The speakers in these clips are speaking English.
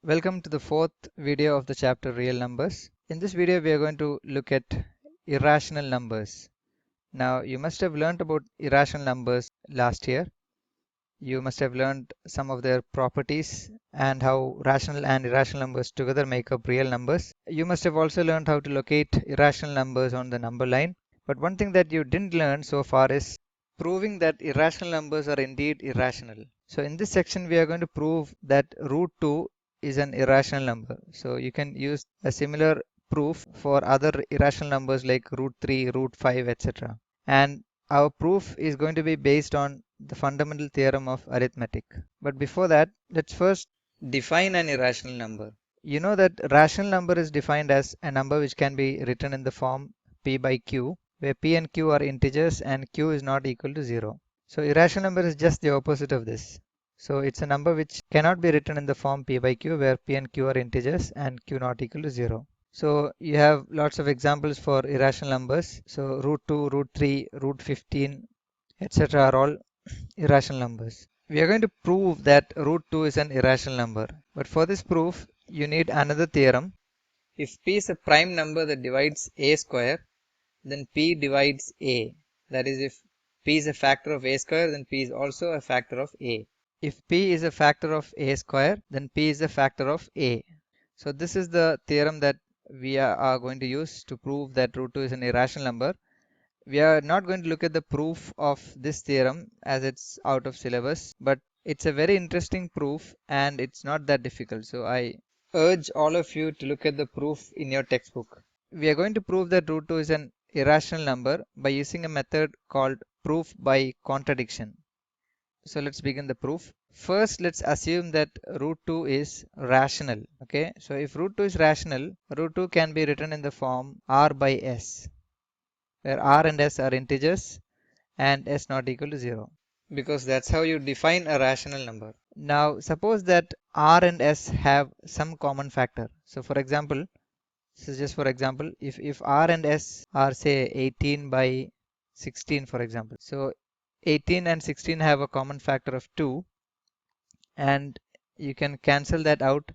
Welcome to the fourth video of the chapter Real Numbers. In this video, we are going to look at irrational numbers. Now, you must have learned about irrational numbers last year. You must have learned some of their properties and how rational and irrational numbers together make up real numbers. You must have also learned how to locate irrational numbers on the number line. But one thing that you didn't learn so far is proving that irrational numbers are indeed irrational. So in this section, we are going to prove that root 2 is an irrational number. So you can use a similar proof for other irrational numbers like root 3, root 5, etc. And our proof is going to be based on the fundamental theorem of arithmetic. But before that, let's first define an irrational number. You know that rational number is defined as a number which can be written in the form p by q, where p and q are integers and q is not equal to 0. So irrational number is just the opposite of this. So it's a number which cannot be written in the form p by q, where p and q are integers and q not equal to 0. So you have lots of examples for irrational numbers. So root 2, root 3, root 15, etc. are all irrational numbers. We are going to prove that root 2 is an irrational number. But for this proof, you need another theorem. If p is a prime number that divides a square, then p divides a. That is, if p is a factor of a square, then p is also a factor of a. If p is a factor of a square, then p is a factor of a. So this is the theorem that we are going to use to prove that root 2 is an irrational number. We are not going to look at the proof of this theorem as it's out of syllabus, but it's a very interesting proof and it's not that difficult. So I urge all of you to look at the proof in your textbook. We are going to prove that root 2 is an irrational number by using a method called proof by contradiction. So let's begin the proof. First, let's assume that root 2 is rational. Okay, so if root 2 is rational, root 2 can be written in the form r by s, where r and s are integers and s not equal to 0, because that's how you define a rational number. Now suppose that r and s have some common factor. So for example, this is just for example, if r and s are say 18 by 16 for example, so 18 and 16 have a common factor of 2, and you can cancel that out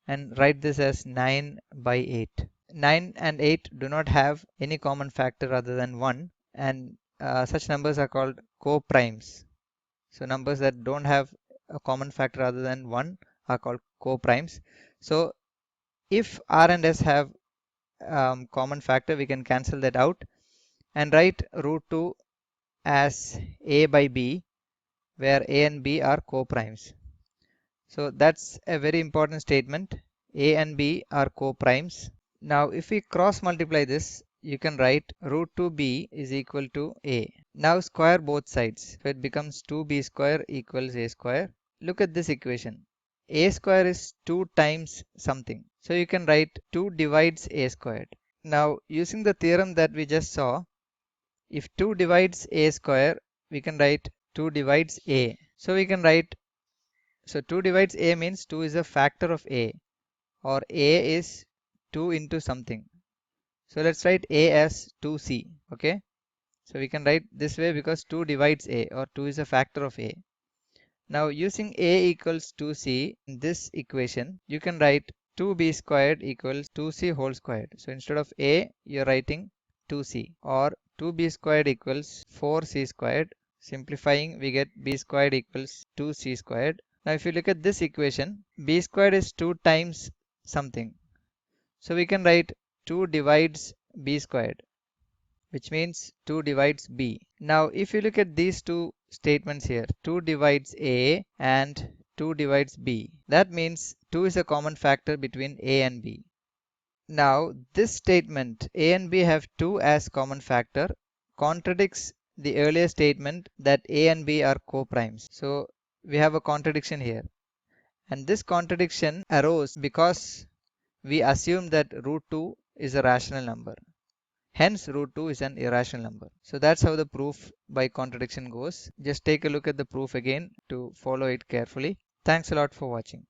and write this as 9 by 8. 9 and 8 do not have any common factor other than 1, and such numbers are called co-primes. So numbers that don't have a common factor other than 1 are called co-primes. So if r and s have common factor, we can cancel that out and write root 2 as a by b, where a and b are co-primes. So that's a very important statement. A and b are co-primes. Now if we cross multiply this, you can write root 2b is equal to a. Now square both sides. So it becomes 2b square equals a square. Look at this equation. A square is 2 times something. So you can write 2 divides a squared. Now using the theorem that we just saw, if 2 divides a square, we can write 2 divides a. So we can write, so 2 divides a means 2 is a factor of a, or a is 2 into something. So let's write a as 2c. Okay, so we can write this way because 2 divides a, or 2 is a factor of a. Now using a equals 2c in this equation, you can write 2b squared equals 2c whole squared. So instead of a, you're writing 2c, or 2b squared equals 4c squared. Simplifying, we get b squared equals 2c squared. Now if you look at this equation, b squared is 2 times something. So we can write 2 divides b squared, which means 2 divides b. Now if you look at these two statements here, 2 divides a and 2 divides b, that means 2 is a common factor between a and b. Now this statement, a and b have 2 as common factor, contradicts the earlier statement that a and b are co-primes. So we have a contradiction here, and this contradiction arose because we assume that root 2 is a rational number. Hence root 2 is an irrational number. So that's how the proof by contradiction goes. Just take a look at the proof again to follow it carefully. Thanks a lot for watching.